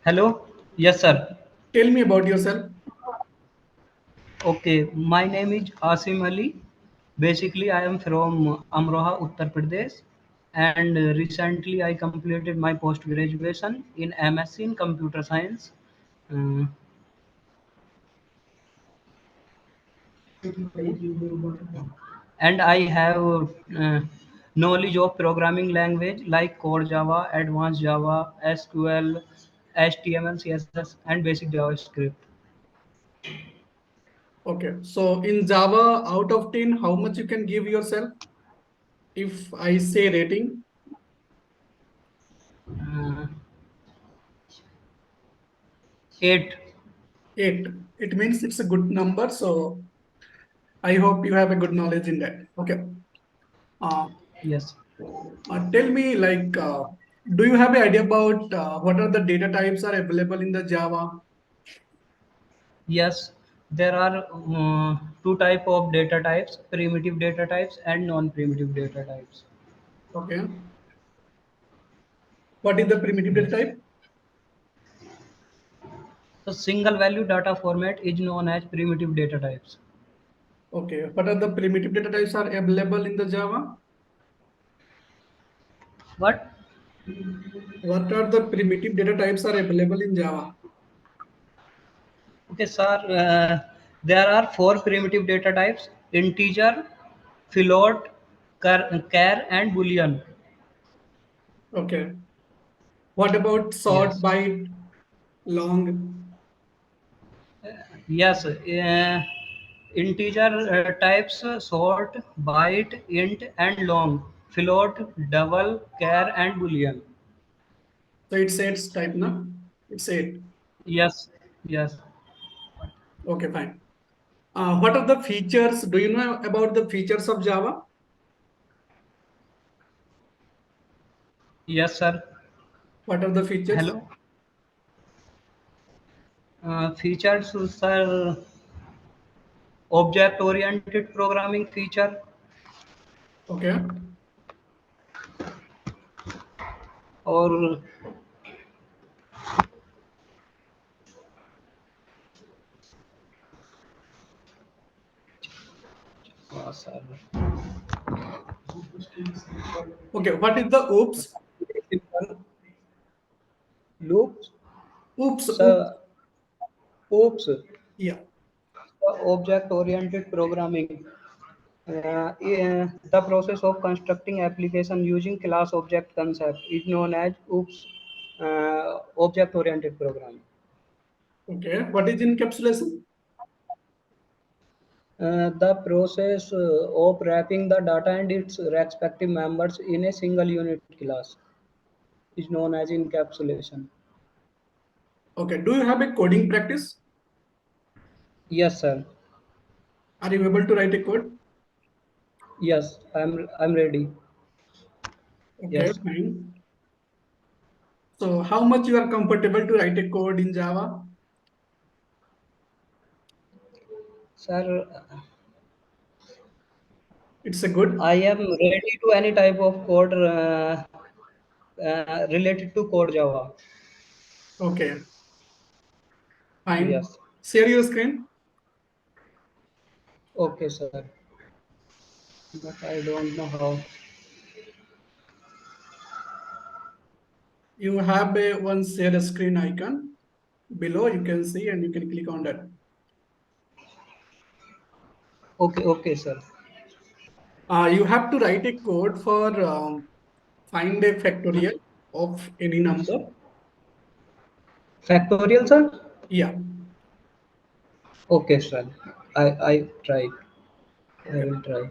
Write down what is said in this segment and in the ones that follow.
Hello? Yes, sir. Tell me about yourself. Okay, my name is Asim Ali. Basically, I am from Amroha, Uttar Pradesh, and recently I completed my post graduation in MSc in Computer Science. Uh, and I have knowledge of programming language like Core Java, Advanced Java, SQL, HTML, CSS, and basic JavaScript. Okay. So in Java, out of 10, how much you can give yourself? If I say rating, Uh, 8. 8. It means it's a good number. So I hope you have a good knowledge in that. Okay. Uh, Yes. Tell me, do you have an idea about what are the data types are available in the Java? Yes, there are two type of data types: primitive data types and non-primitive data types. Okay. What is the primitive data Yes. type? So single value data format is known as primitive data types. Okay. What are the primitive data types are available in the Java? What? What are the primitive data types are available in Java? Okay, sir. There are four primitive data types: integer, float, char, and boolean. Okay. What about short, Yes. byte, long? Yes. Integer types short, byte, int, and long. Float, double, char, and boolean. So it's eight type, na? It's eight. Yes, yes, Okay, fine. What are the features? Do you know about the features of Java? yes, sir. What are the features? Hello. Features, sir. Object-oriented programming feature, Okay. or sir, Okay. What is the oops? loops, Oops. Oops. sir. Oops. Yeah. Object-oriented programming. The process of constructing application using class object concept is known as OOPS, object-oriented programming. Okay. What is encapsulation? The process of wrapping the data and its respective members in a single unit class is known as encapsulation. Okay. Do you have a coding practice? Yes, sir. Are you able to write a code? Yes, I'm ready. Okay, Yes, fine. So how much you are comfortable to write a code in Java? sir. It's a good. I am ready to any type of code related to code Java. Okay, fine. Yes. Share your screen. Okay, sir. But I don't know how. You have a one share screen icon below. You can see and you can click on that. Okay, okay, sir. You have to write a code for find a factorial of any number. Factorial, sir? Yeah. Okay, sir. I try. I Okay. will try.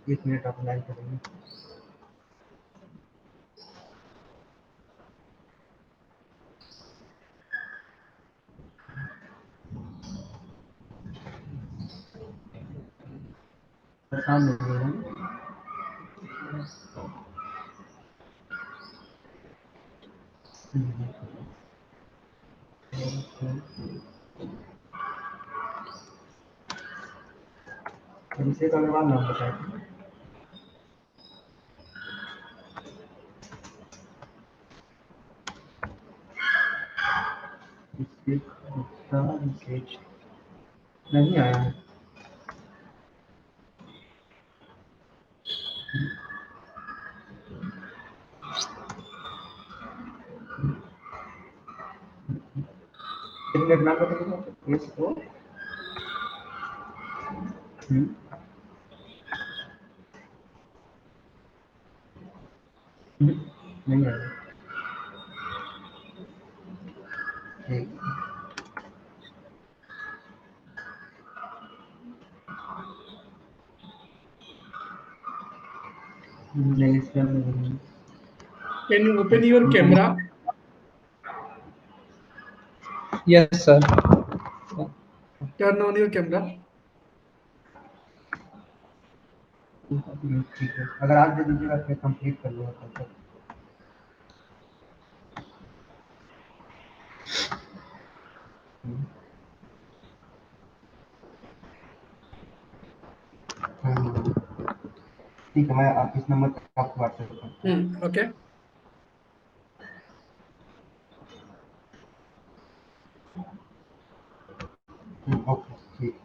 एक minute आप line करेंगे। परेशान हो गए हैं। अभिषेक अग्रवाल नाम बताया। अभिषेक गुप्ता रिकेश नहीं आया है। एक मिनट नाम बताइए। एस ओ नहीं आया। ठीक। नहीं इसका नहीं। Can you open your camera? Yes sir. Turn on your camera. ठीक है, अगर आज दे दीजिएगा फिर कंप्लीट कर लूँगा कल तक। ठीक है, मैं आप इस नंबर पर आपको व्हाट्सएप करता हूँ। Okay. ओके ठीक है।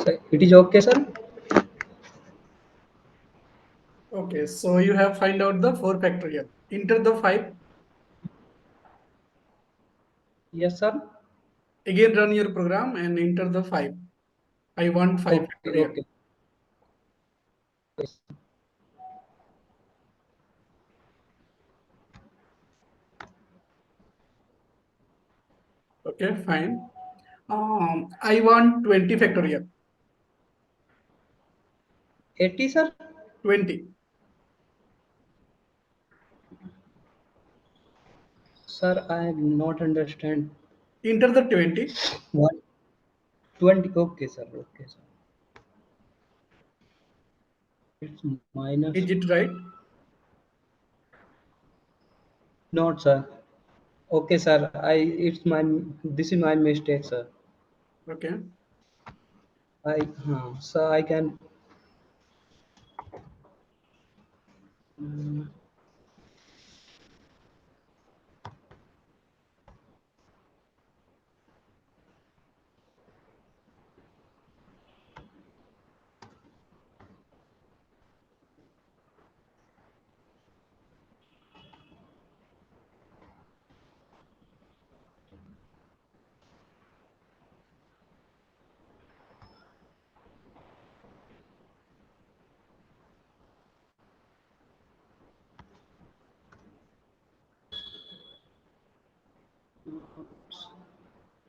Sir, it is okay, sir? Okay. So you have find out the 4 factorial. Enter the 5. Yes, sir. Again run your program and enter the 5. I want 5 Okay, factorial. okay. Yes. Okay, fine. I want 20 factorial. 80, sir? 20. Sir, I not understand. Enter the 20. What? 20. Okay, sir. Okay, sir. It's minus. Is it right? Not, sir. Okay, sir. It's my. This is my mistake, sir. Okay. Sir, I can. mm,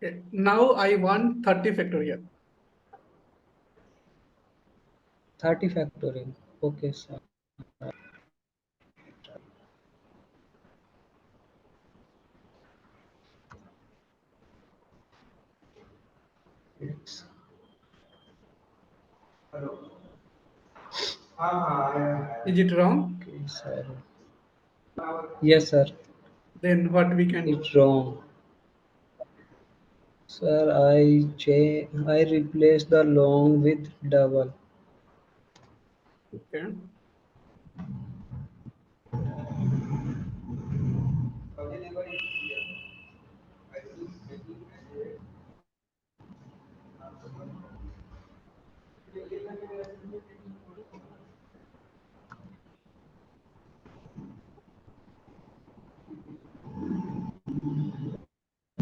Okay. Now I want 30 factorial. 30 factorial. Okay, sir. It's Is it wrong? okay, sir. Yes, sir. Then what we can do? It's wrong. Sir, I replaced the long with double. Okay.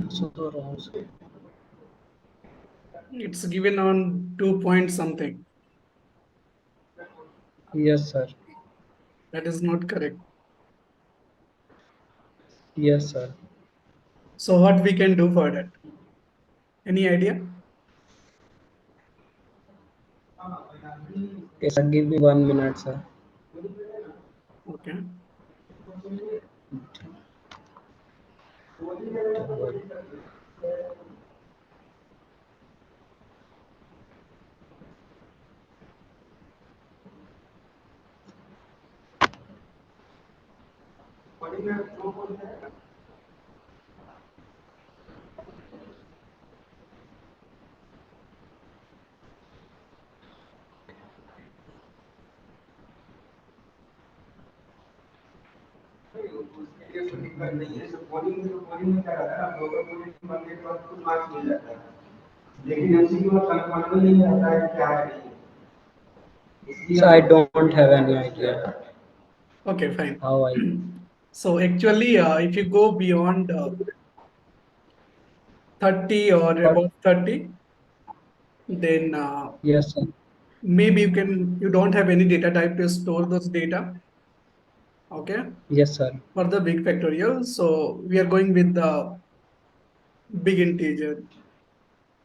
So wrong, sir. It's given on 2 point something. Yes, sir. That is not correct. Yes, sir. So what we can do for that? Any idea? Okay, sir. Give me 1 minute, sir. Okay. So I don't have any idea Okay, fine. how I. So actually, if you go beyond 30 or But above 30, then yes, sir. maybe you don't have any data type to store those data. Okay. Yes, sir. For the big factorial, so we are going with the big integer.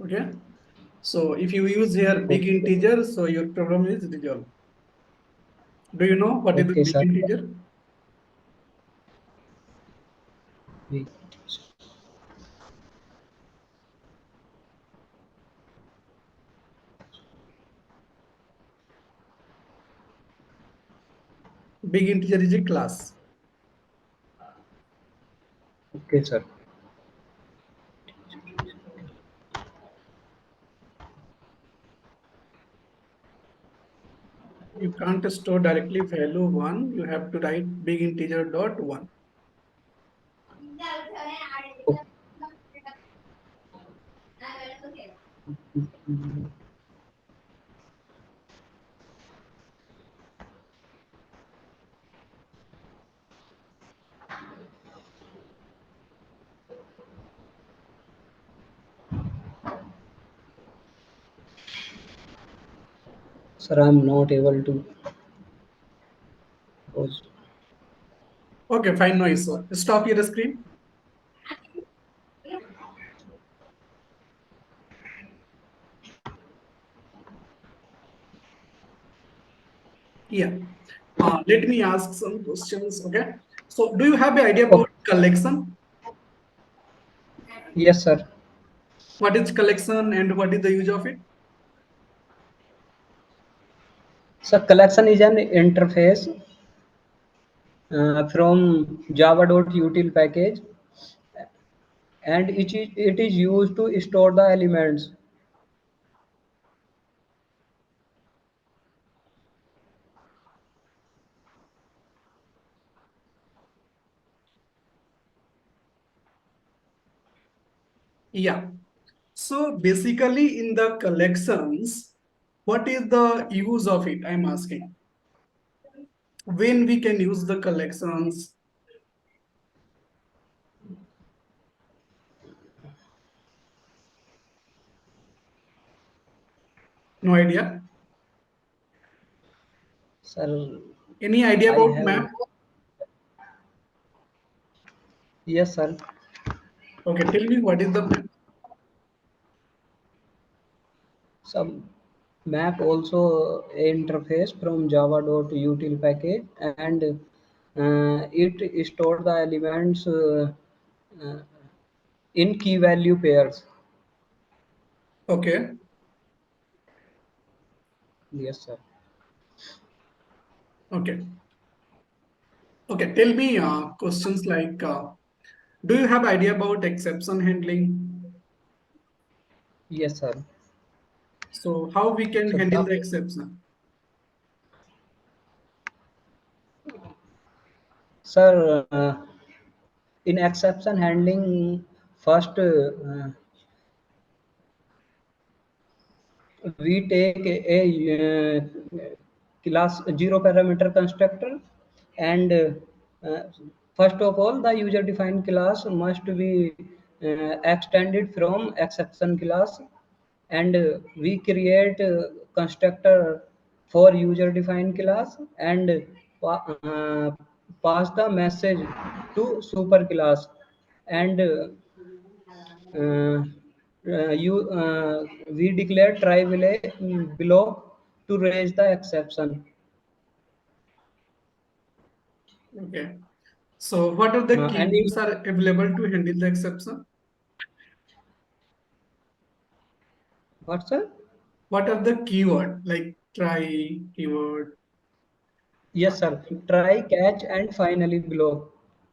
Okay. So if you use here big Okay, integer, so your problem is resolved. Do you know what is the okay, big sir. integer? We- Big integer is a class. Okay, sir. You can't store directly value one. You have to write big integer dot one. Sir, I'm not able to pause. Okay, fine, no issue. Stop your screen. Yeah. Let me ask some questions. Okay. So, do you have an idea about Okay. collection? Yes, sir. What is collection and what is the use of it? So collection is an interface from java.util package, and it is used to store the elements. Yeah. So, basically, in the collections, what is the use of it? I'm asking. When we can use the collections? No idea. Sir, Any idea I about have. map? Yes, sir. Okay, tell me what is the map? Some map also interface from java.util package, and it store the elements uh, in key value pairs. Okay. Yes, sir. Okay. Okay. Tell me questions like, do you have idea about exception handling? Yes, sir. So how we can So handle the the exception? sir, in exception handling, first we take a class zero parameter constructor, and uh, first of all the user defined class must be extended from exception class, and we create constructor for user defined class, and pass the message to super class, and uh, we declare try below to raise the exception. Okay. So what are the And if, keywords are available to handle the exception? what, sir? What are the keyword like try keyword? Yes, sir. Try, catch, and finally block.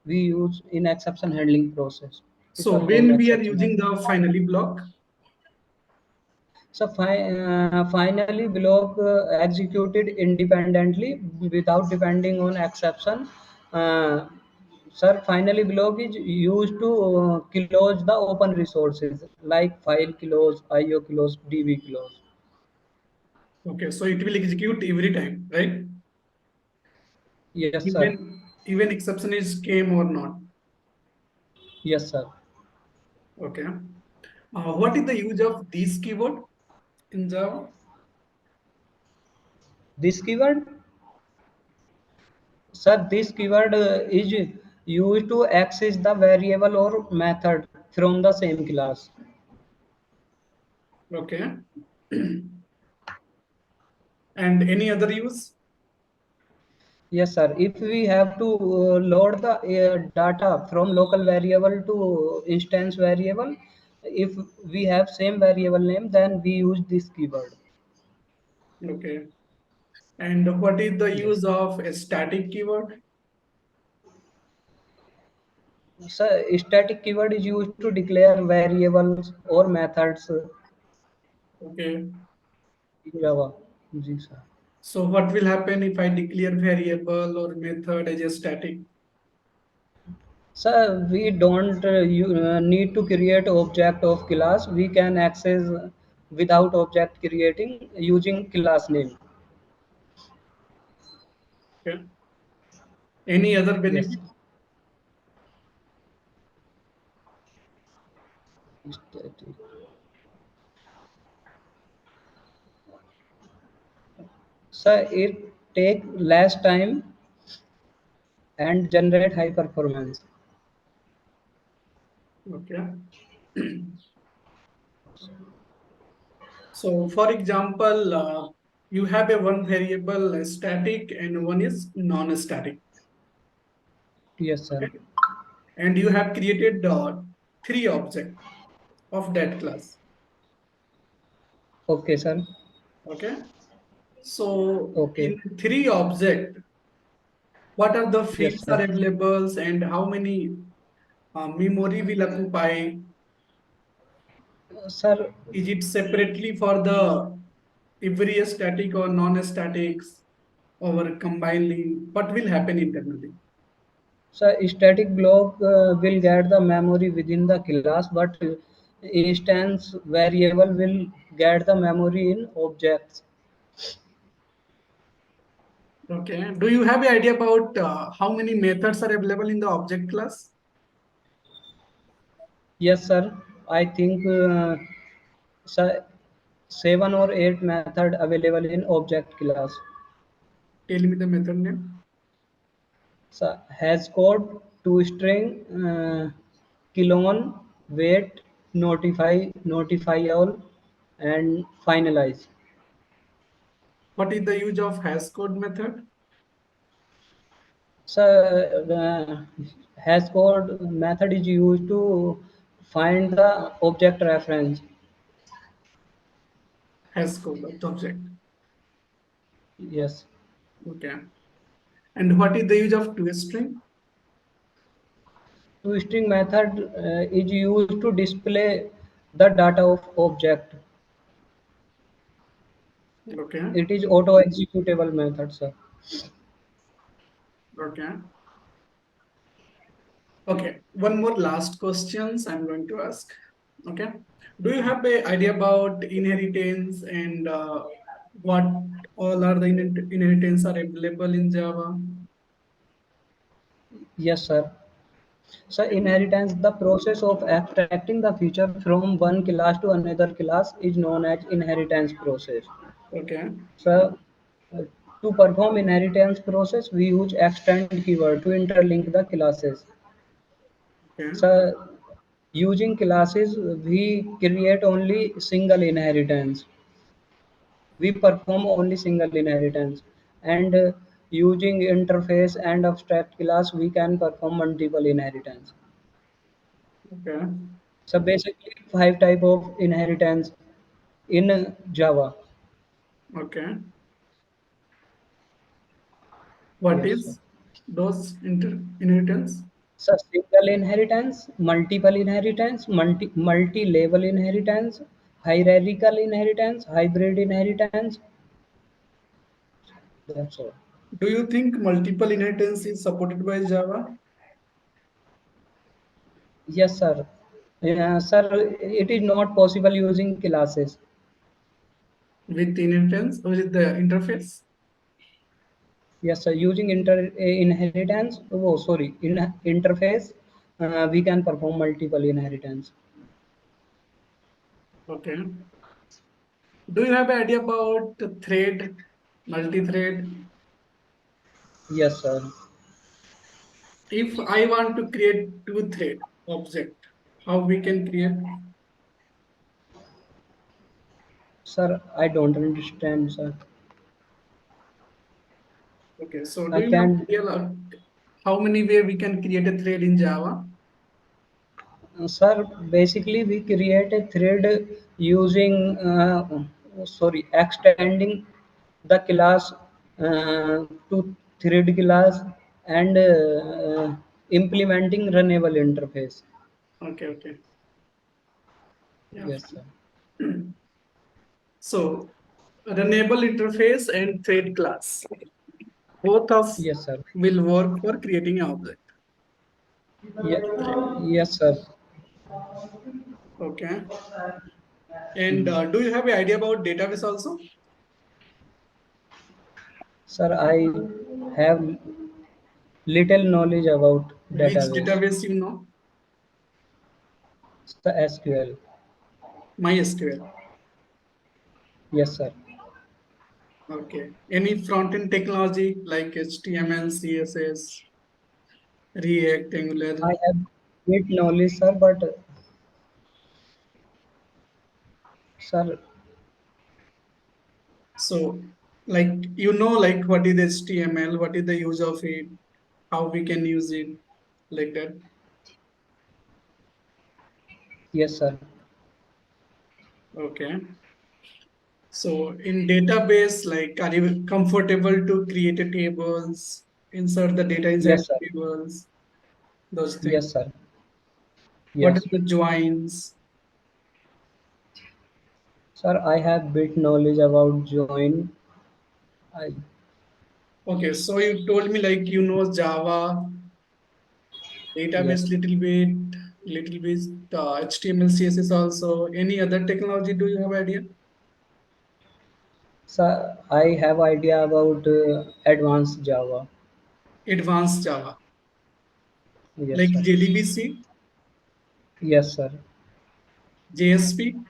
We use in exception handling process to So perform when we are exception using handling. the finally block, So finally block executed independently without depending on exception. Uh, Sir, finally block is used to close the open resources like file close, IO close, DB close. okay, so it will execute every time, right? Yes, sir. Even exception is came or not. Yes, sir. Okay. What is the use of this keyword in Java? This keyword, sir, this keyword is used to access the variable or method from the same class. Okay. And any other use? Yes, sir. If we have to load the data from local variable to instance variable, if we have same variable name, then we use this keyword. Okay. And what is the Yes. use of a static keyword? So static keyword is used to declare variables or methods Okay. in Java. Ji, sir. So what will happen if I declare variable or method as a static? So we don't need to create object of class. We can access without object creating using class name. Okay. Any other Yes. benefit? Static. So it take less time and generate high performance. Okay. So for example, you have a one variable static and one is non-static. Yes, sir. Okay. And you have created three objects of that class. Okay, sir. Okay. So in Okay. three object, what are the Yes, fields are sir. available and how many memory will occupy? Sir, Is it separately for the every static or non-statics or combining? What will happen internally? static block will get the memory within the class, but instance variable will get the memory in objects. Okay. Do you have an idea about how many methods are available in the object class? Yes, sir. I think sir, 7 or 8 method available in object class. Tell me the method name. So has code to string clone, wait, notify all, and finalize. What is the use of hash code method? So has code method is used to find the object reference. Has code of the object. Yes. Okay. And what is the use of toString? Two-string method is used to display the data of object. Okay. It is auto-executable method, sir. Okay. Okay. One more last questions I'm going to ask. Okay. Do you have a idea about inheritance and what all are the inheritance are available in Java? Yes, sir. So inheritance, the process of extracting the feature from one class to another class is known as inheritance process. Okay. So to perform inheritance process, we use extend keyword to interlink the classes. Okay. So using classes, we create only single inheritance. We perform only single inheritance, and using interface and abstract class, we can perform multiple inheritance. Okay. So basically, five type of inheritance in Java. Okay. What Yes, sir. is those inheritance? So single inheritance, multiple inheritance, multi-level inheritance, hierarchical inheritance, hybrid inheritance. That's all. Do you think multiple inheritance is supported by Java Yes, sir. Sir, it is not possible using classes. with inheritance or with the interface? Yes, sir. Using inheritance. Oh, sorry. In interface, we can perform multiple inheritance. Okay. Do you have an idea about the thread, multi-thread? Yes, sir. If I want to create two thread object, how we can create? Sir, I don't understand, sir. Okay, so do I you have can, idea how many way we can create a thread in Java? sir. Basically, we create a thread using, sorry, extending the class to thread class and implementing runnable interface. Okay, okay. Yeah, Yes, sir. fine. So runnable interface and thread class, both of Yes, sir. will work for creating an object. Thread. Yes, sir. Okay. And do you have an idea about database also? Sir, I have little knowledge about Which database. database you know? So SQL. MySQL. Yes, sir. Okay. Any front-end technology like HTML, CSS, React, Angular? I have bit knowledge, sir, but sir, So, like like what is HTML, what is the use of it, how we can use it, like that. yes, sir. Okay. So in database, like are you comfortable to create a tables, insert the data inside Yes, sir. tables, those things? Yes, sir. What Yes. are the joins? Sir, I have bit knowledge about join. I, Okay, so you told me like you know Java, database yes. little bit HTML, CSS also. Any other technology do you have idea? Sir, I have idea about advanced Java. Advanced Java, Yes, like sir. JDBC, Yes, sir. JSP.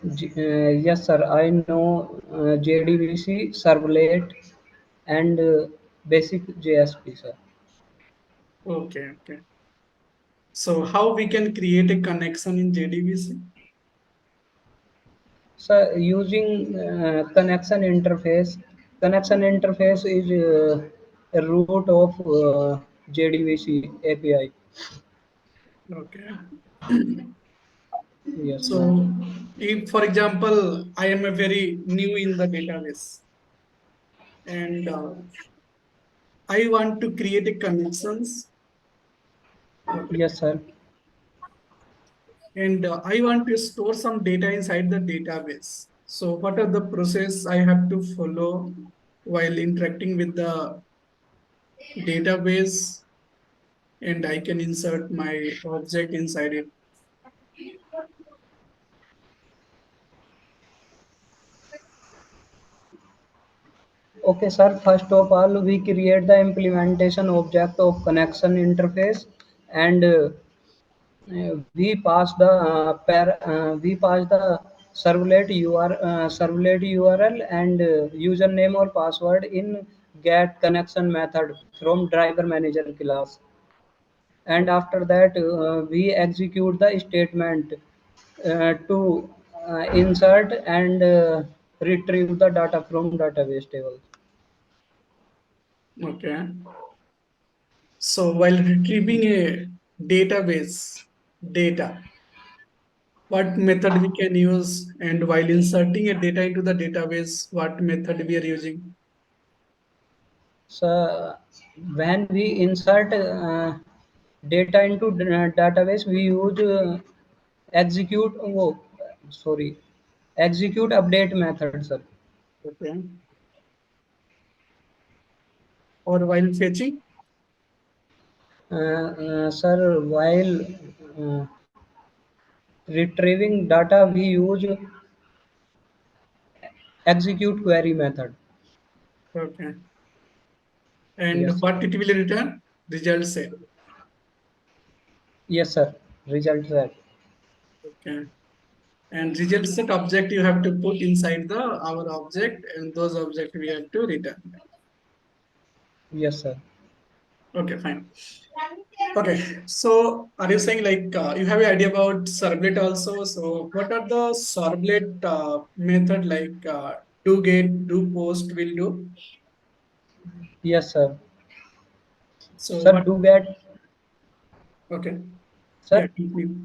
Yes, sir. I know JDBC, Servlet, and basic JSP, sir. Okay, okay. So how we can create a connection in JDBC? So using connection interface is a root of JDBC API. Okay. Yes, sir. So, if for example, I am a very new in the database and I want to create a connections, okay, Yes, sir. and I want to store some data inside the database. So, what are the process I have to follow while interacting with the database, and I can insert my object inside it. Okay, sir. First of all, we create the implementation object of connection interface, and we pass the servlet URL and username or password in get connection method from driver manager class. And after that, we execute the statement to insert and retrieve the data from database table. Okay. So, while retrieving a database data, what method we can use, and while inserting a data into the database, what method we are using? So when we insert data into database, we use execute. Oh, sorry, execute update method, sir. Okay. Or while fetching? Sir, while uh, retrieving data, we use execute query method. Okay. And Yes, what it will return? Result set. yes, sir. Result set. Okay. And result set object you have to put inside the our object, and those object we have to return. Yes, sir. Okay, fine. Okay, so are you saying like you have an idea about servlet also? So what are the servlet method like do get, do post, will do? Yes, sir. So Sir, what? do get. Okay, yeah, Sir, continue.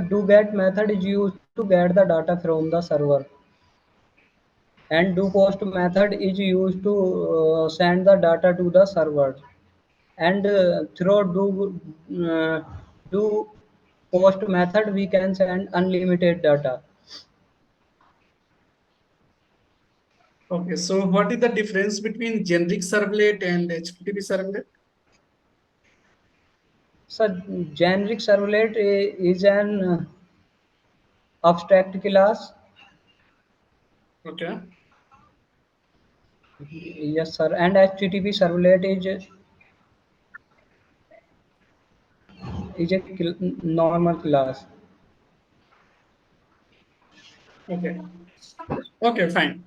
do get method is used to get the data from the server, and do post method is used to send the data to the server, and through do post method we can send unlimited data. Okay, so what is the difference between generic servlet and HTTP servlet? So generic servlet is an abstract class. Okay, Yes, sir. And http servlet is a normal class. okay, okay, fine.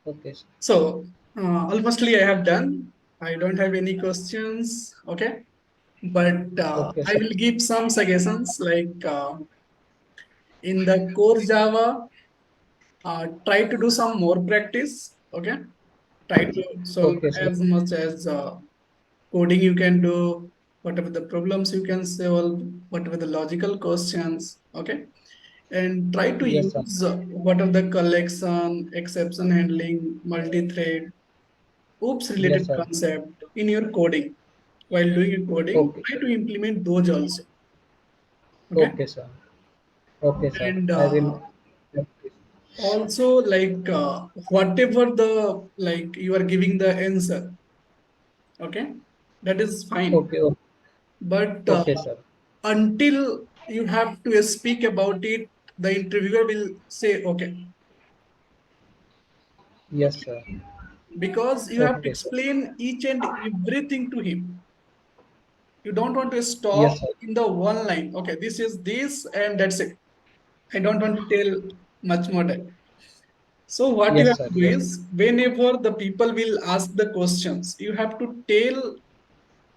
Okay, sir. So almostly I have done. I don't have any questions. Okay, but Okay, I sir. will give some suggestions like in the core Java, try to do some more practice. Okay, try to solve Okay, sir. as much as coding you can do, whatever the problems you can solve, whatever the logical questions. Okay, and try to Yes, sir. use what are the collection, exception handling, multi-thread, oops related Yes, sir. concept in your coding. While doing your coding, Okay. try to implement those also. Okay, Okay, sir. Okay, sir. and I will. also like whatever the like you are giving the answer, okay, that is fine, Okay. Okay, but okay, sir. until you have to speak about it, the interviewer will say okay, Yes, okay, sir. because you have to Okay, sir. explain each and everything to him. You don't want to stop Yes, sir. in the one line, okay, this is this and that's it. I don't want to tell much more that. So what you Yes, have sir. to do Yes. is whenever the people will ask the questions, you have to tell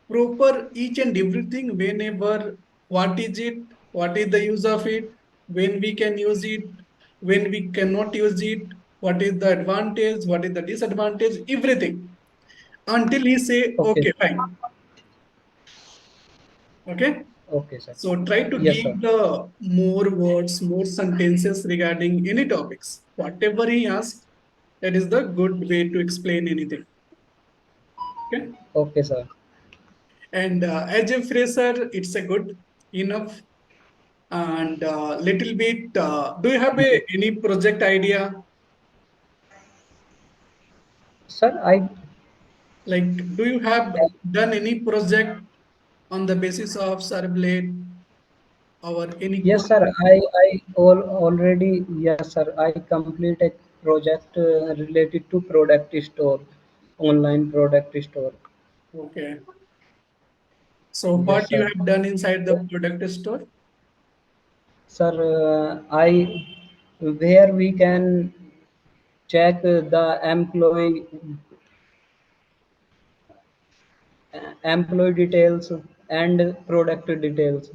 proper each and everything, whenever, what is it, what is the use of it, when we can use it, when we cannot use it, what is the advantage, what is the disadvantage, everything, until he say Okay. okay fine. Okay, Okay, sir. So try to Yes, sir. give the more words, more sentences regarding any topics. Whatever he asks, that is the good way to explain anything. Okay. Okay, sir. And as a fresher, it's a good enough. And little bit, do you have Yes. any project idea? Sir, I Like, do you have done any project on the basis of Servlet or any yes, code sir. practice? Already, yes, sir. I complete a project related to product store, online product store. Okay. So what Yes, you sir. have done inside the product store? Sir, I where we can check the employee details and product details.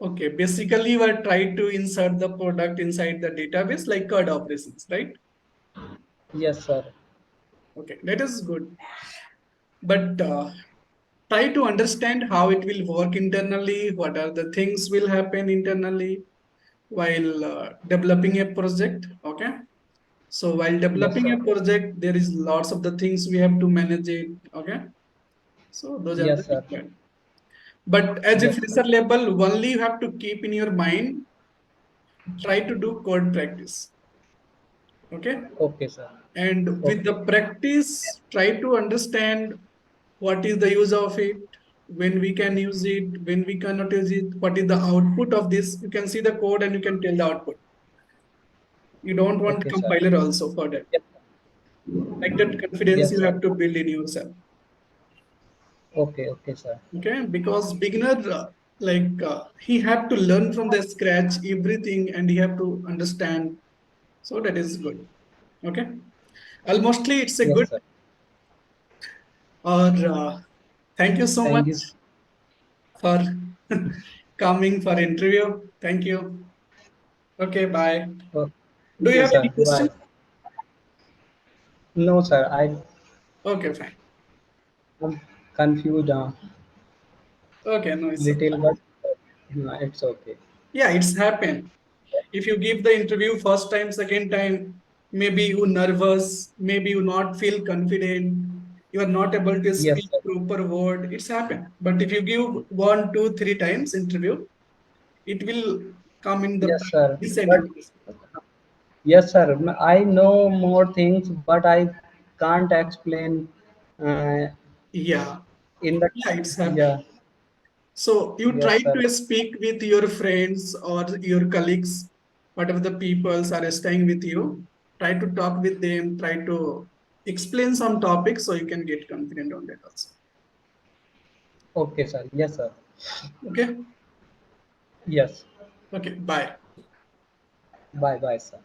Okay, basically you are trying to insert the product inside the database like CUD operations, right? Yes, sir. Okay, that is good. But try to understand how it will work internally, what are the things will happen internally while developing a project. Okay. So while Yes, developing sir. a project, there is lots of the things we have to manage it. Okay. So those are the Yes, sir. required. But as a Yes, sir. fresher level, only you have to keep in your mind, try to do code practice. Okay. Okay, sir. And with Okay. the practice, try to understand what is the use of it, when we can use it, when we cannot use it, what is the output of this. You can see the code and you can tell the output. You don't want Okay, sir. compiler also for that. Yep. Like that confidence Yes, you sir. have to build in yourself. Okay, okay, sir. Okay, because beginner he have to learn from the scratch everything and he have to understand. So that is good. Okay, almostly it's a Yes, good. sir. Or thank you so Thank much you. for coming for interview. Thank you. Okay, bye. Oh, Do thank you you, have any sir. question? Bye. No, sir. Okay, fine. I'm confused Okay, no, it's okay. little, but no, it's okay. Yeah, it's happened. If you give the interview first time, second time, maybe you nervous, maybe you not feel confident, you are not able to Yes, speak sir. proper word. It's happened. But if you give one, two, three times interview, it will come in the Yes, sir. practice and But you will. yes, sir. I know more things, but I can't explain uh, Yeah, in the. yeah, it's happened. Yeah. So you try Yes, sir. to speak with your friends or your colleagues, whatever the peoples are staying with you. Try to talk with them. Try to explain some topics so you can get confident on that also. Okay, sir. Yes, sir. Okay. Yes. Okay. Bye. Bye, bye, sir.